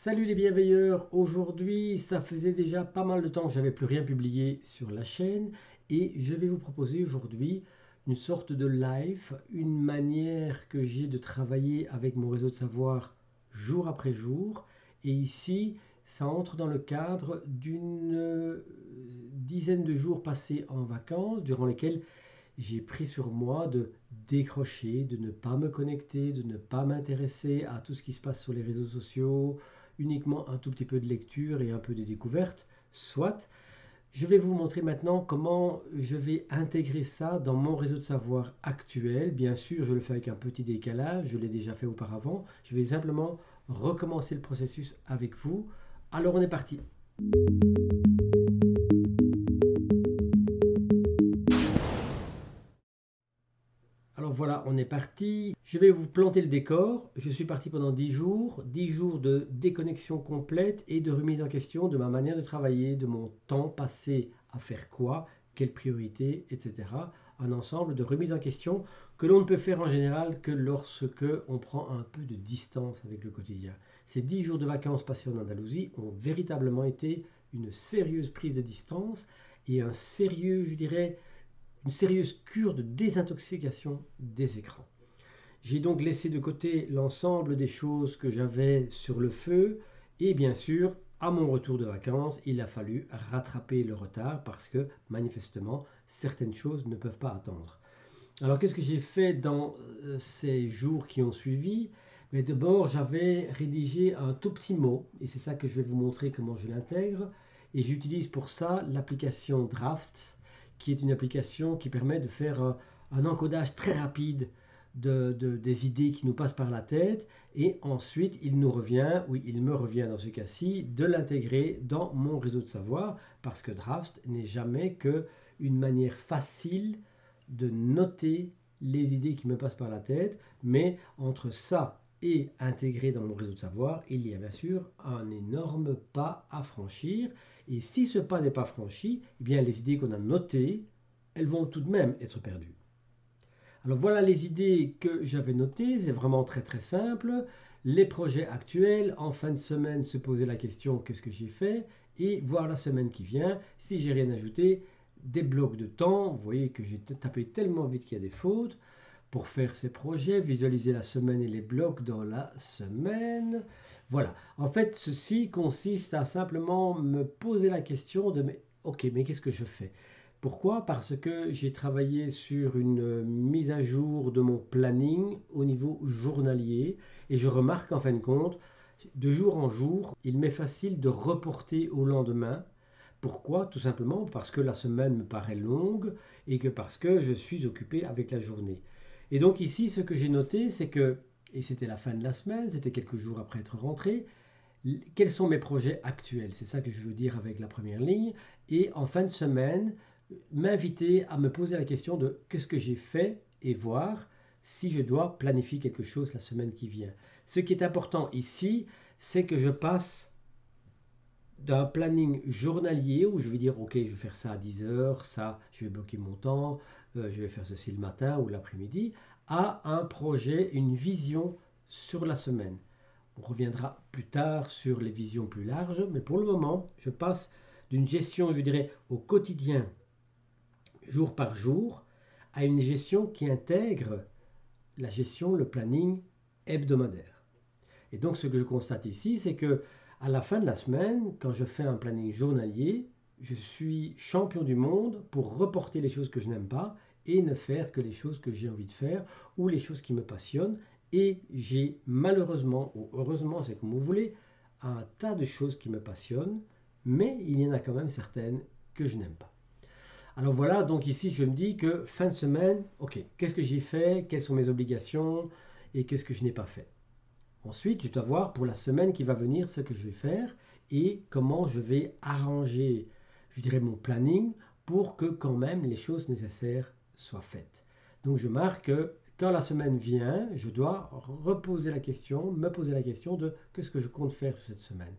Salut les bienveilleurs, aujourd'hui ça faisait déjà pas mal de temps que j'avais plus rien publié sur la chaîne et je vais vous proposer aujourd'hui une sorte de live, une manière que j'ai de travailler avec mon réseau de savoir jour après jour. Et ici ça entre dans le cadre d'une dizaine de jours passés en vacances durant lesquels j'ai pris sur moi de décrocher, de ne pas me connecter, de ne pas m'intéresser à tout ce qui se passe sur les réseaux sociaux, uniquement un tout petit peu de lecture et un peu de découverte, soit. Je vais vous montrer maintenant comment je vais intégrer ça dans mon réseau de savoir actuel. Bien sûr, je le fais avec un petit décalage, je l'ai déjà fait auparavant. Je vais simplement recommencer le processus avec vous. Alors on est parti. Alors voilà, on est parti. Je vais vous planter le décor. Je suis parti pendant 10 jours de déconnexion complète et de remise en question de ma manière de travailler, de mon temps passé à faire quoi, quelles priorités, etc. Un ensemble de remises en question que l'on ne peut faire en général que lorsque on prend un peu de distance avec le quotidien. Ces 10 jours de vacances passés en Andalousie ont véritablement été une sérieuse prise de distance et un sérieux, je dirais, une sérieuse cure de désintoxication des écrans. J'ai donc laissé de côté l'ensemble des choses que j'avais sur le feu et bien sûr, à mon retour de vacances, il a fallu rattraper le retard parce que manifestement, certaines choses ne peuvent pas attendre. Alors qu'est-ce que j'ai fait dans ces jours qui ont suivi? Mais d'abord, j'avais rédigé un tout petit mot et c'est ça que je vais vous montrer comment je l'intègre. Et j'utilise pour ça l'application Drafts, qui est une application qui permet de faire un encodage très rapide des idées qui nous passent par la tête. Et ensuite, il nous revient, oui, il me revient dans ce cas-ci, de l'intégrer dans mon réseau de savoir, parce que Drafts n'est jamais que une manière facile de noter les idées qui me passent par la tête, mais entre ça et intégrer dans mon réseau de savoir, il y a bien sûr un énorme pas à franchir. Et si ce pas n'est pas franchi, eh bien les idées qu'on a notées, elles vont tout de même être perdues. Alors voilà les idées que j'avais notées, c'est vraiment très très simple. Les projets actuels, en fin de semaine se poser la question qu'est-ce que j'ai fait et voir la semaine qui vient si j'ai rien ajouté, des blocs de temps, vous voyez que j'ai tapé tellement vite qu'il y a des fautes pour faire ces projets, visualiser la semaine et les blocs dans la semaine. Voilà, en fait ceci consiste à simplement me poser la question de mais ok mais qu'est-ce que je fais? Pourquoi? Parce que j'ai travaillé sur une mise à jour de mon planning au niveau journalier et je remarque en fin de compte, de jour en jour, il m'est facile de reporter au lendemain. Pourquoi? Tout simplement parce que la semaine me paraît longue et que parce que je suis occupé avec la journée. Et donc ici, ce que j'ai noté, c'est que, et c'était la fin de la semaine, c'était quelques jours après être rentré, quels sont mes projets actuels? C'est ça que je veux dire avec la première ligne. Et en fin de semaine, m'inviter à me poser la question de qu'est-ce que j'ai fait et voir si je dois planifier quelque chose la semaine qui vient. Ce qui est important ici, c'est que je passe d'un planning journalier où je vais dire ok je vais faire ça à 10 heures, ça je vais bloquer mon temps, je vais faire ceci le matin ou l'après-midi, à un projet, une vision sur la semaine. On reviendra plus tard sur les visions plus larges, mais pour le moment je passe d'une gestion je dirais au quotidien, jour par jour, à une gestion qui intègre la gestion, le planning hebdomadaire. Et donc ce que je constate ici, c'est que à la fin de la semaine, quand je fais un planning journalier, je suis champion du monde pour reporter les choses que je n'aime pas et ne faire que les choses que j'ai envie de faire ou les choses qui me passionnent. Et j'ai malheureusement, ou heureusement, c'est comme vous voulez, un tas de choses qui me passionnent, mais il y en a quand même certaines que je n'aime pas. Alors voilà, donc ici je me dis que fin de semaine, ok, qu'est-ce que j'ai fait, quelles sont mes obligations et qu'est-ce que je n'ai pas fait. Ensuite, je dois voir pour la semaine qui va venir ce que je vais faire et comment je vais arranger, je dirais, mon planning pour que quand même les choses nécessaires soient faites. Donc je marque que quand la semaine vient, je dois reposer la question, me poser la question de qu'est-ce que je compte faire cette semaine.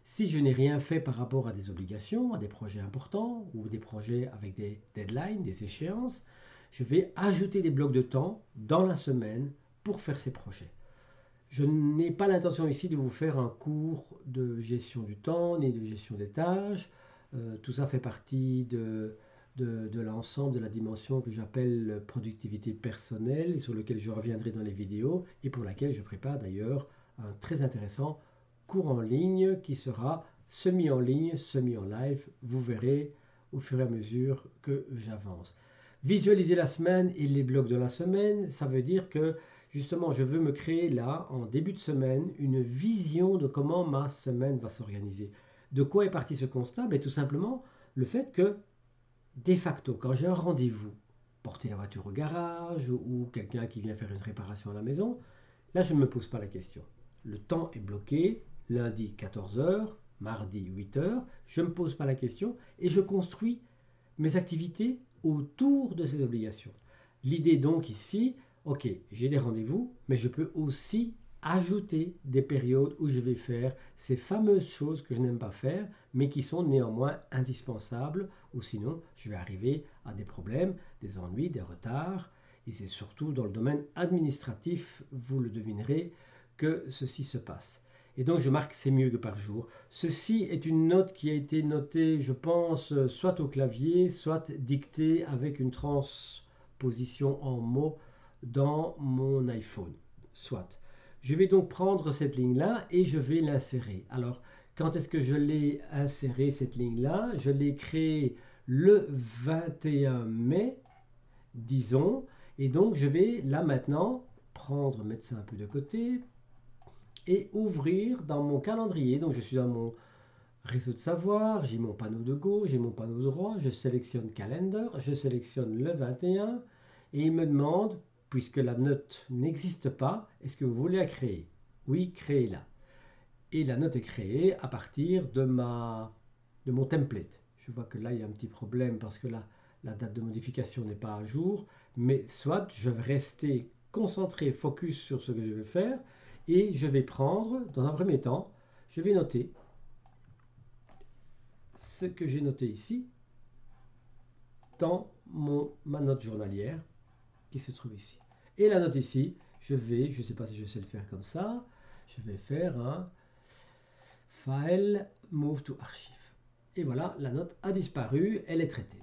Si je n'ai rien fait par rapport à des obligations, à des projets importants ou des projets avec des deadlines, des échéances, je vais ajouter des blocs de temps dans la semaine pour faire ces projets. Je n'ai pas l'intention ici de vous faire un cours de gestion du temps ni de gestion des tâches. Tout ça fait partie de l'ensemble de la dimension que j'appelle productivité personnelle, sur lequel je reviendrai dans les vidéos et pour laquelle je prépare d'ailleurs un très intéressant cours en ligne qui sera semi en ligne, semi en live. Vous verrez au fur et à mesure que j'avance. Visualiser la semaine et les blocs de la semaine, ça veut dire que justement, je veux me créer là, en début de semaine, une vision de comment ma semaine va s'organiser. De quoi est parti ce constat? Tout simplement le fait que, de facto, quand j'ai un rendez-vous, porter la voiture au garage ou quelqu'un qui vient faire une réparation à la maison, là, je ne me pose pas la question. Le temps est bloqué, lundi 14 heures, mardi 8 heures, je ne me pose pas la question et je construis mes activités autour de ces obligations. L'idée donc ici, ok, j'ai des rendez-vous, mais je peux aussi ajouter des périodes où je vais faire ces fameuses choses que je n'aime pas faire, mais qui sont néanmoins indispensables, ou sinon je vais arriver à des problèmes, des ennuis, des retards, et c'est surtout dans le domaine administratif, vous le devinerez, que ceci se passe. Et donc je marque c'est mieux que par jour. Ceci est une note qui a été notée, je pense, soit au clavier, soit dictée avec une transposition en mots dans mon iPhone. Soit. Je vais donc prendre cette ligne-là et je vais l'insérer. Alors, quand est-ce que je l'ai insérée, cette ligne-là? Je l'ai créée le 21 mai, disons. Et donc, je vais là maintenant prendre, mettre ça un peu de côté, et ouvrir dans mon calendrier. Donc je suis dans mon réseau de savoir, j'ai mon panneau de gauche, j'ai mon panneau de droite, je sélectionne Calendar, je sélectionne le 21 et il me demande, puisque la note n'existe pas, est-ce que vous voulez la créer? Oui, créez-la. Et la note est créée à partir de mon template. Je vois que là, il y a un petit problème parce que là, la date de modification n'est pas à jour, mais soit je vais rester concentré, focus sur ce que je vais faire, et je vais prendre, dans un premier temps, je vais noter ce que j'ai noté ici dans ma note journalière qui se trouve ici. Et la note ici, je ne sais pas si je sais le faire comme ça, je vais faire un File, Move to Archive. Et voilà, la note a disparu, elle est traitée.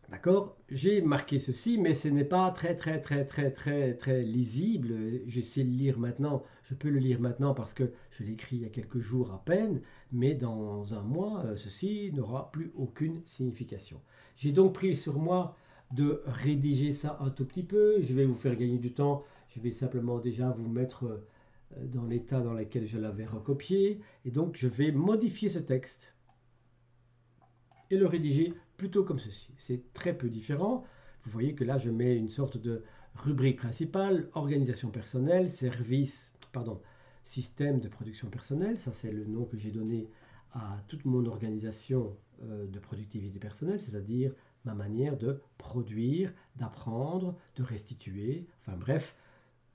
D'accord? J'ai marqué ceci, mais ce n'est pas très lisible. Je sais le lire maintenant, je peux le lire maintenant parce que je l'ai écrit il y a quelques jours à peine, mais dans un mois, ceci n'aura plus aucune signification. J'ai donc pris sur moi de rédiger ça un tout petit peu. Je vais vous faire gagner du temps. Je vais simplement déjà vous mettre dans l'état dans lequel je l'avais recopié. Et donc, je vais modifier ce texte et le rédiger plutôt comme ceci. C'est très peu différent. Vous voyez que là, je mets une sorte de rubrique principale, organisation personnelle, système de production personnelle. Ça, c'est le nom que j'ai donné à toute mon organisation de productivité personnelle, c'est-à-dire ma manière de produire, d'apprendre, de restituer, enfin bref,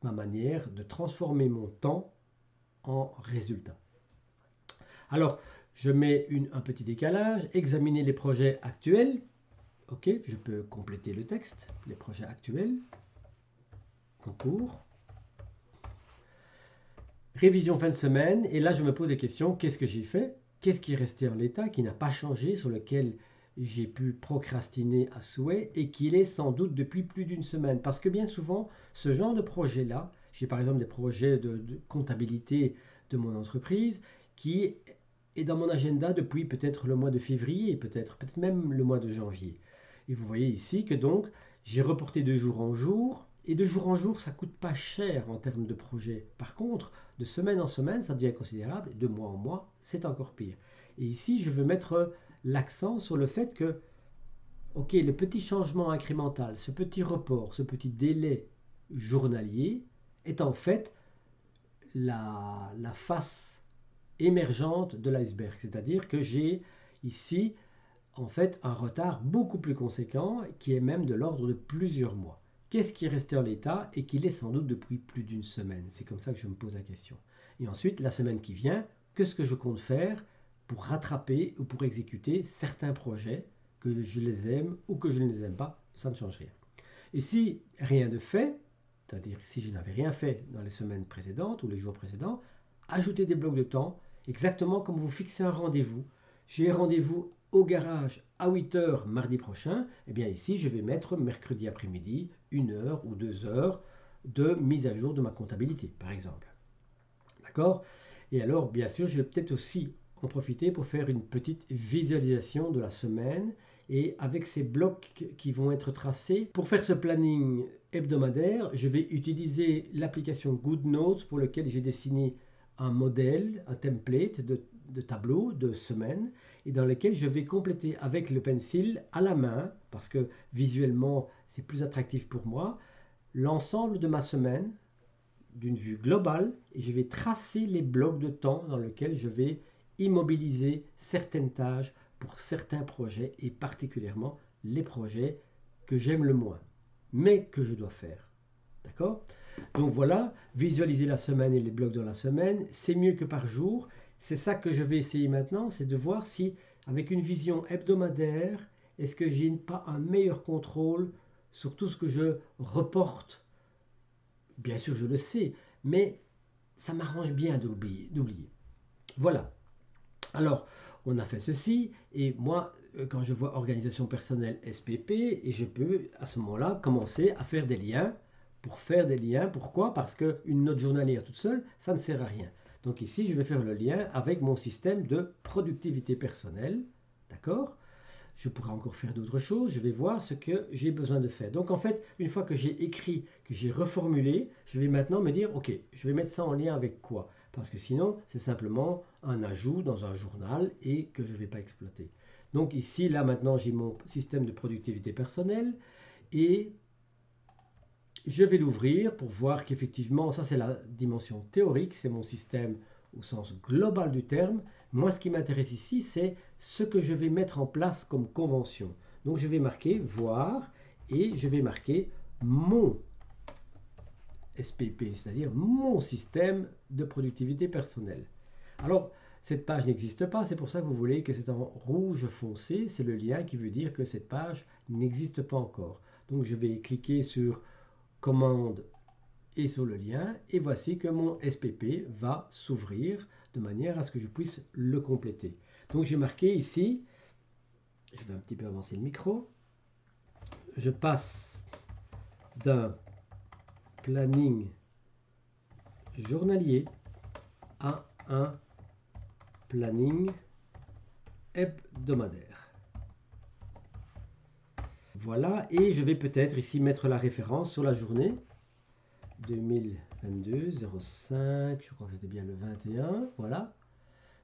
ma manière de transformer mon temps en résultat. Alors, je mets un petit décalage, examiner les projets actuels. Ok, je peux compléter le texte, les projets actuels, en cours. Révision fin de semaine, et là je me pose des questions, qu'est-ce que j'ai fait? Qu'est-ce qui est resté en l'état, qui n'a pas changé, sur lequel j'ai pu procrastiner à souhait, et qui l'est sans doute depuis plus d'une semaine? Parce que bien souvent, ce genre de projet-là, j'ai par exemple des projets de comptabilité de mon entreprise, qui est dans mon agenda depuis peut-être le mois de février, peut-être même le mois de janvier. Et vous voyez ici que donc j'ai reporté de jour en jour, et de jour en jour, ça coûte pas cher en termes de projet. Par contre, de semaine en semaine, ça devient considérable, et de mois en mois, c'est encore pire. Et ici, je veux mettre l'accent sur le fait que, ok, le petit changement incrémental, ce petit report, ce petit délai journalier, est en fait la face émergente de l'iceberg. C'est-à-dire que j'ai ici, en fait, un retard beaucoup plus conséquent, qui est même de l'ordre de plusieurs mois. Qu'est-ce qui est resté en l'état et qui l'est sans doute depuis plus d'une semaine? C'est comme ça que je me pose la question. Et ensuite, la semaine qui vient, qu'est-ce que je compte faire pour rattraper ou pour exécuter certains projets, que je les aime ou que je ne les aime pas, ça ne change rien. Et si rien de fait, c'est-à-dire si je n'avais rien fait dans les semaines précédentes ou les jours précédents, ajouter des blocs de temps, exactement comme vous fixez un rendez-vous. J'ai rendez-vous au garage à 8 heures mardi prochain, et bien ici je vais mettre mercredi après-midi 1 heure ou 2 heures de mise à jour de ma comptabilité, par exemple. D'accord? Et alors, bien sûr, je vais peut-être aussi en profiter pour faire une petite visualisation de la semaine et avec ces blocs qui vont être tracés. Pour faire ce planning hebdomadaire, je vais utiliser l'application GoodNotes pour lequel j'ai dessiné un modèle, un template de tableau de semaine et dans lequel je vais compléter avec le pencil à la main parce que visuellement c'est plus attractif pour moi l'ensemble de ma semaine d'une vue globale et je vais tracer les blocs de temps dans lesquels je vais immobiliser certaines tâches pour certains projets et particulièrement les projets que j'aime le moins, mais que je dois faire. D'accord? Donc voilà, visualiser la semaine et les blocs dans la semaine, c'est mieux que par jour. C'est ça que je vais essayer maintenant, c'est de voir si, avec une vision hebdomadaire, est-ce que j'ai pas un meilleur contrôle sur tout ce que je reporte. Bien sûr, je le sais, mais ça m'arrange bien d'oublier. Voilà. Alors, on a fait ceci, et moi, quand je vois organisation personnelle SPP, et je peux à ce moment-là commencer à faire des liens. Pour faire des liens, pourquoi? Parce qu'une note journalière toute seule, ça ne sert à rien. Donc ici, je vais faire le lien avec mon système de productivité personnelle. D'accord? Je pourrais encore faire d'autres choses, je vais voir ce que j'ai besoin de faire. Donc en fait, une fois que j'ai écrit, que j'ai reformulé, je vais maintenant me dire, ok, je vais mettre ça en lien avec quoi? Parce que sinon, c'est simplement un ajout dans un journal et que je ne vais pas exploiter. Donc ici, là maintenant, j'ai mon système de productivité personnelle et je vais l'ouvrir pour voir qu'effectivement, ça c'est la dimension théorique, c'est mon système au sens global du terme. Moi, ce qui m'intéresse ici, c'est ce que je vais mettre en place comme convention. Donc, je vais marquer voir et je vais marquer mon SPP, c'est-à-dire mon système de productivité personnelle. Alors, cette page n'existe pas, c'est pour ça que vous voyez que c'est en rouge foncé, c'est le lien qui veut dire que cette page n'existe pas encore. Donc, je vais cliquer sur commande et sur le lien et voici que mon SPP va s'ouvrir de manière à ce que je puisse le compléter. Donc j'ai marqué ici, je vais un petit peu avancer le micro, je passe d'un planning journalier à un planning hebdomadaire. Voilà, et je vais peut-être ici mettre la référence sur la journée 2022 05, je crois que c'était bien le 21, voilà,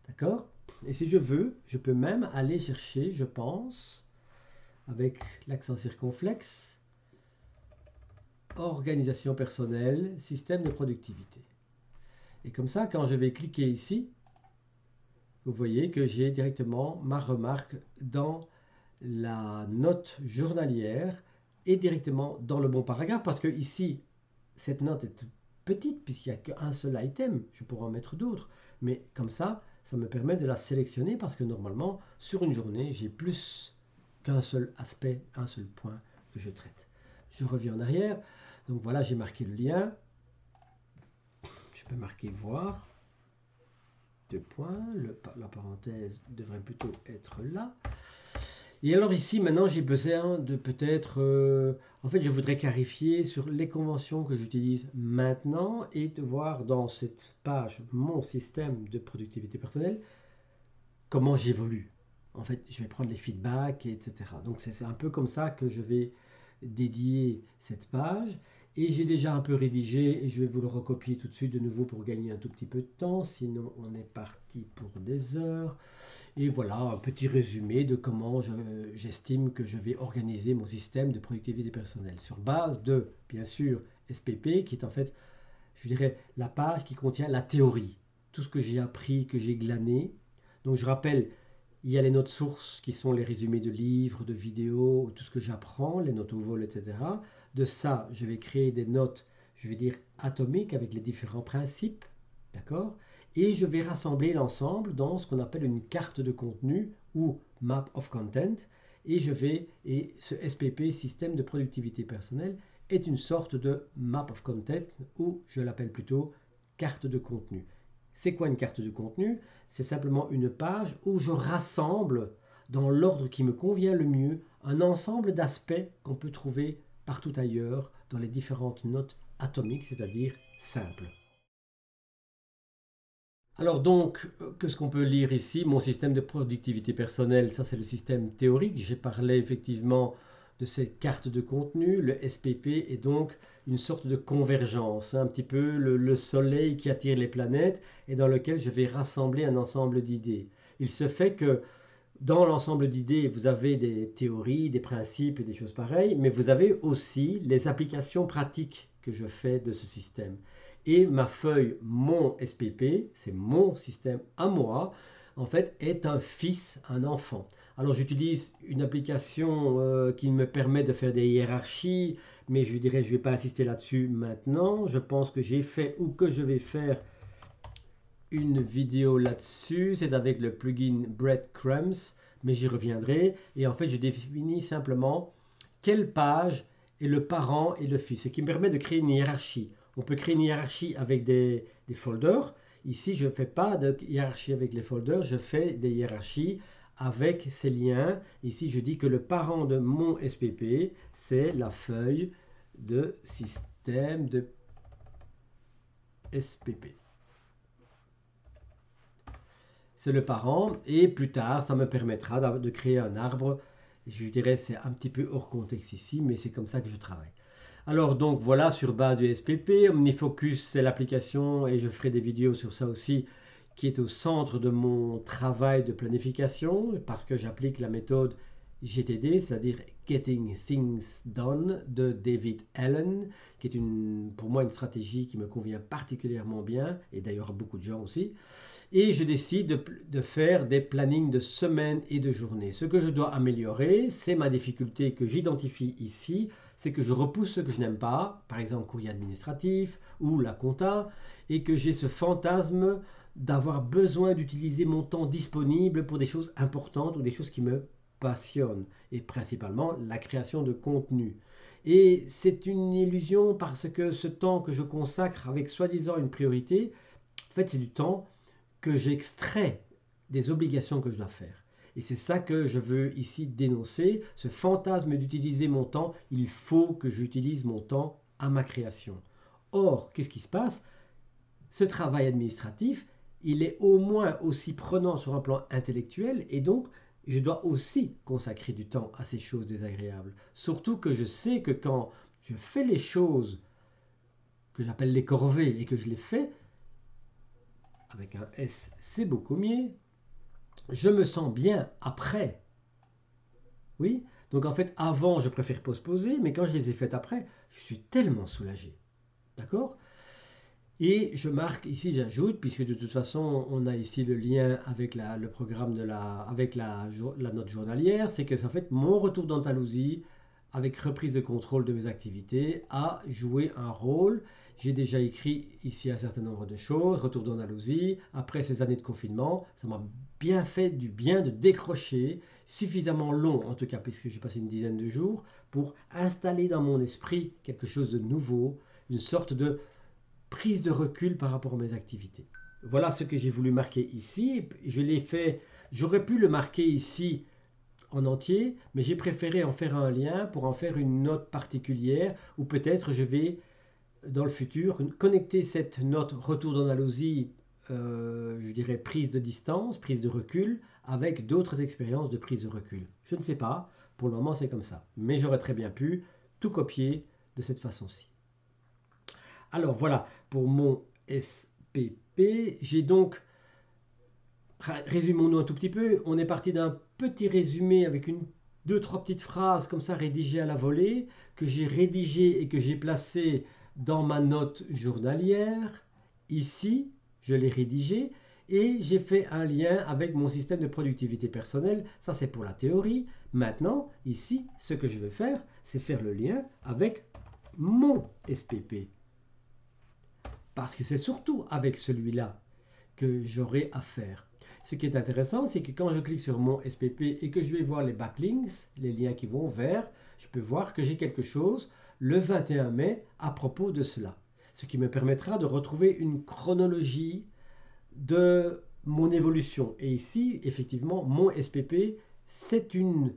d'accord. Et si je veux, je peux même aller chercher, je pense, avec l'accent circonflexe, organisation personnelle, système de productivité. Et comme ça, quand je vais cliquer ici, vous voyez que j'ai directement ma remarque dans la note journalière et directement dans le bon paragraphe, parce que ici, cette note est petite puisqu'il n'y a qu'un seul item, je pourrais en mettre d'autres, mais comme ça me permet de la sélectionner parce que normalement, sur une journée, j'ai plus qu'un seul aspect, un seul point que je traite. Je reviens en arrière, donc voilà, j'ai marqué le lien, je peux marquer voir, deux points, la parenthèse devrait plutôt être là. Et alors ici, maintenant, j'ai besoin de peut-être... en fait, je voudrais clarifier sur les conventions que j'utilise maintenant et de voir dans cette page mon système de productivité personnelle, comment j'évolue. En fait, je vais prendre les feedbacks, etc. Donc, c'est un peu comme ça que je vais dédier cette page. Et j'ai déjà un peu rédigé et je vais vous le recopier tout de suite de nouveau pour gagner un tout petit peu de temps. Sinon, on est parti pour des heures. Et voilà un petit résumé de comment j'estime que je vais organiser mon système de productivité personnelle sur base de, bien sûr, SPP, qui est en fait, je dirais, la page qui contient la théorie, tout ce que j'ai appris, que j'ai glané. Donc je rappelle, il y a les notes sources qui sont les résumés de livres, de vidéos, tout ce que j'apprends, les notes au vol, etc. De ça, je vais créer des notes, je vais dire, atomiques avec les différents principes, d'accord? Et je vais rassembler l'ensemble dans ce qu'on appelle une carte de contenu ou map of content. Et ce SPP, système de productivité personnelle, est une sorte de map of content, ou je l'appelle plutôt carte de contenu. C'est quoi une carte de contenu? C'est simplement une page où je rassemble, dans l'ordre qui me convient le mieux, un ensemble d'aspects qu'on peut trouver partout ailleurs dans les différentes notes atomiques, c'est-à-dire simples. Alors donc, qu'est-ce qu'on peut lire ici? Mon système de productivité personnelle, ça c'est le système théorique. J'ai parlé effectivement de cette carte de contenu. Le SPP est donc une sorte de convergence, un petit peu le soleil qui attire les planètes et dans lequel je vais rassembler un ensemble d'idées. Il se fait que dans l'ensemble d'idées, vous avez des théories, des principes et des choses pareilles, mais vous avez aussi les applications pratiques que je fais de ce système. Et ma feuille, mon SPP, c'est mon système à moi, en fait, est un fils, un enfant. Alors j'utilise une application qui me permet de faire des hiérarchies, mais je dirais je ne vais pas insister là-dessus maintenant. Je pense que j'ai fait ou que je vais faire une vidéo là-dessus, c'est avec le plugin Breadcrumbs, mais j'y reviendrai. Et en fait, je définis simplement quelle page est le parent et le fils, ce qui me permet de créer une hiérarchie. On peut créer une hiérarchie avec des folders. Ici, je ne fais pas de hiérarchie avec les folders, je fais des hiérarchies avec ces liens. Ici, je dis que le parent de mon SPP, c'est la feuille de système de SPP. C'est le parent et plus tard ça me permettra de créer un arbre. Je dirais c'est un petit peu hors contexte ici, mais c'est comme ça que je travaille. Alors donc voilà, sur base du SPP, OmniFocus c'est l'application et je ferai des vidéos sur ça aussi qui est au centre de mon travail de planification parce que j'applique la méthode GTD, c'est-à-dire Getting Things Done de David Allen, qui est pour moi une stratégie qui me convient particulièrement bien et d'ailleurs à beaucoup de gens aussi. Et je décide de faire des plannings de semaines et de journées. Ce que je dois améliorer, c'est ma difficulté que j'identifie ici, c'est que je repousse ce que je n'aime pas, par exemple courrier administratif ou la compta, et que j'ai ce fantasme d'avoir besoin d'utiliser mon temps disponible pour des choses importantes ou des choses qui me passionnent, et principalement la création de contenu. Et c'est une illusion parce que ce temps que je consacre avec soi-disant une priorité, en fait c'est du temps que j'extrais des obligations que je dois faire. Et c'est ça que je veux ici dénoncer, ce fantasme d'utiliser mon temps. Il faut que j'utilise mon temps à ma création. Or, qu'est-ce qui se passe? Ce travail administratif, il est au moins aussi prenant sur un plan intellectuel et donc je dois aussi consacrer du temps à ces choses désagréables. Surtout que je sais que quand je fais les choses que j'appelle les corvées et que je les fais, avec un S, c'est beaucoup mieux. Je me sens bien après. Oui, donc en fait, avant, je préfère postposer, mais quand je les ai faites après, je suis tellement soulagé. D'accord? Et je marque ici, j'ajoute, puisque de toute façon, on a ici le lien avec le programme avec la note journalière, c'est que en fait, mon retour d'Andalousie, avec reprise de contrôle de mes activités, a joué un rôle. J'ai déjà écrit ici un certain nombre de choses, retour d'Andalousie, après ces années de confinement, ça m'a bien fait du bien de décrocher, suffisamment long en tout cas, puisque j'ai passé une dizaine de jours, pour installer dans mon esprit quelque chose de nouveau, une sorte de prise de recul par rapport à mes activités. Voilà ce que j'ai voulu marquer ici. Je l'ai fait, j'aurais pu le marquer ici en entier, mais j'ai préféré en faire un lien pour en faire une note particulière, ou peut-être je vais dans le futur connecter cette note retour d'Andalousie, je dirais prise de distance, prise de recul, avec d'autres expériences de prise de recul. Je ne sais pas, pour le moment c'est comme ça, mais j'aurais très bien pu tout copier de cette façon-ci. Alors voilà, pour mon SPP, j'ai donc, résumons-nous un tout petit peu, on est parti d'un petit résumé avec deux, trois petites phrases comme ça rédigées à la volée, que j'ai rédigées et que j'ai placées dans ma note journalière. Ici, je l'ai rédigé et j'ai fait un lien avec mon système de productivité personnelle. Ça, c'est pour la théorie. Maintenant, ici, ce que je vais faire, c'est faire le lien avec mon SPP. Parce que c'est surtout avec celui-là que j'aurai à faire. Ce qui est intéressant, c'est que quand je clique sur mon SPP et que je vais voir les backlinks, les liens qui vont vers, je peux voir que j'ai quelque chose le 21 mai à propos de cela. Ce qui me permettra de retrouver une chronologie de mon évolution. Et ici, effectivement, mon SPP, c'est une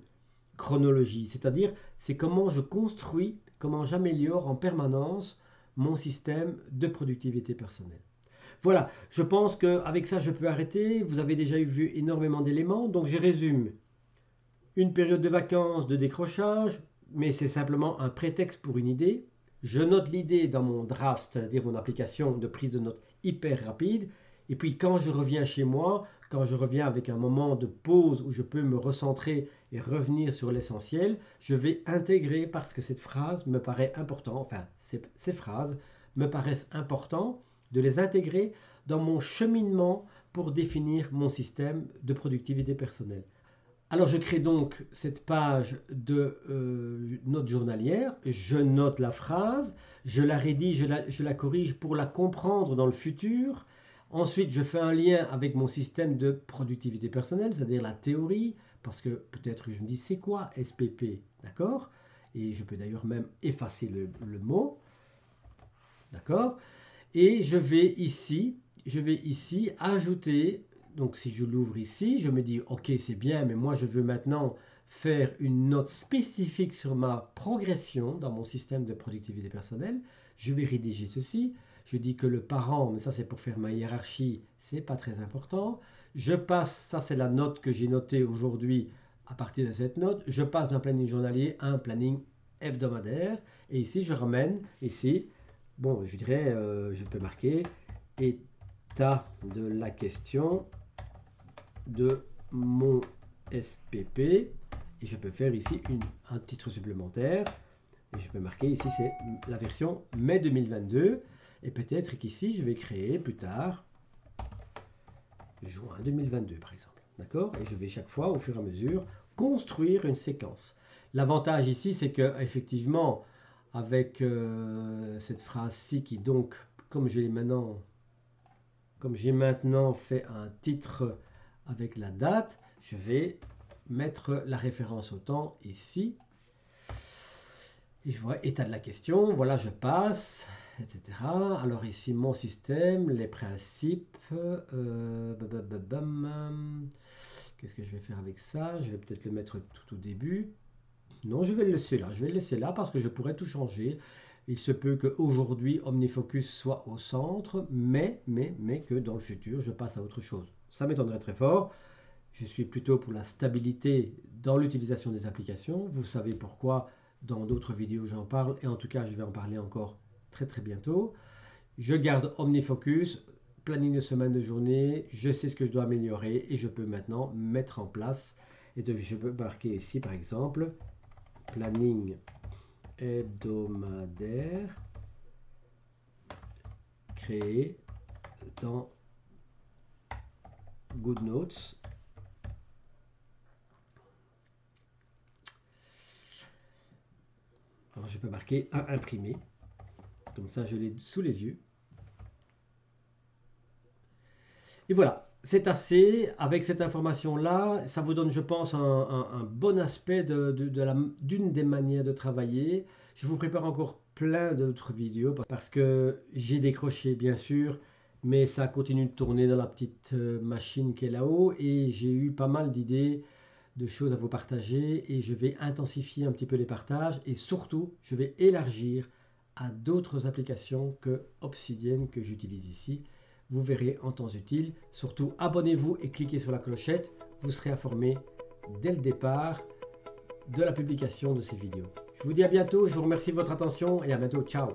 chronologie, c'est-à-dire c'est comment je construis, comment j'améliore en permanence mon système de productivité personnelle. Voilà, je pense qu'avec ça, je peux arrêter. Vous avez déjà vu énormément d'éléments, donc je résume. Une période de vacances, de décrochage, mais c'est simplement un prétexte pour une idée. Je note l'idée dans mon draft, c'est-à-dire mon application de prise de notes hyper rapide. Et puis quand je reviens chez moi, quand je reviens avec un moment de pause où je peux me recentrer et revenir sur l'essentiel, je vais intégrer parce que cette phrase me paraît importante, enfin ces phrases me paraissent importantes de les intégrer dans mon cheminement pour définir mon système de productivité personnelle. Alors je crée donc cette page de notes journalières, je note la phrase, je la rédige, je la corrige pour la comprendre dans le futur. Ensuite, je fais un lien avec mon système de productivité personnelle, c'est-à-dire la théorie, parce que peut-être que je me dis c'est quoi SPP, d'accord? Et je peux d'ailleurs même effacer le mot, d'accord? Et je vais ici ajouter. Donc si je l'ouvre ici, je me dis ok c'est bien, mais moi je veux maintenant faire une note spécifique sur ma progression dans mon système de productivité personnelle. Je vais rédiger ceci. Je dis que le parent, mais ça c'est pour faire ma hiérarchie, c'est pas très important. Je passe, ça c'est la note que j'ai notée aujourd'hui à partir de cette note. Je passe d'un planning journalier à un planning hebdomadaire. Et ici je ramène, ici, bon je dirais, je peux marquer état de la question de mon SPP et je peux faire ici un titre supplémentaire et je peux marquer ici c'est la version mai 2022 et peut-être qu'ici je vais créer plus tard juin 2022 par exemple, d'accord? Et je vais chaque fois au fur et à mesure construire une séquence. L'avantage ici c'est que effectivement avec cette phrase-ci qui donc comme j'ai maintenant fait un titre avec la date, je vais mettre la référence au temps ici. Et je vois état de la question, voilà je passe, etc. Alors ici mon système, les principes, qu'est-ce que je vais faire avec ça? Je vais peut-être le mettre tout au début. Non, je vais le laisser là, parce que je pourrais tout changer. Il se peut qu'aujourd'hui OmniFocus soit au centre, mais que dans le futur je passe à autre chose. Ça m'étonnerait très fort. Je suis plutôt pour la stabilité dans l'utilisation des applications. Vous savez pourquoi dans d'autres vidéos j'en parle, et en tout cas je vais en parler encore très bientôt. Je garde OmniFocus, planning de semaine, de journée, je sais ce que je dois améliorer et je peux maintenant mettre en place, et je peux marquer ici par exemple planning hebdomadaire créé dans GoodNotes. Alors je peux marquer à imprimer, comme ça je l'ai sous les yeux. Et voilà, c'est assez. Avec cette information-là, ça vous donne, je pense, un bon aspect d'une des manières de travailler. Je vous prépare encore plein d'autres vidéos parce que j'ai décroché, bien sûr, mais ça continue de tourner dans la petite machine qui est là-haut et j'ai eu pas mal d'idées, de choses à vous partager et je vais intensifier un petit peu les partages et surtout, je vais élargir à d'autres applications que Obsidian que j'utilise ici. Vous verrez en temps utile. Surtout, abonnez-vous et cliquez sur la clochette. Vous serez informé dès le départ de la publication de ces vidéos. Je vous dis à bientôt. Je vous remercie de votre attention et à bientôt. Ciao.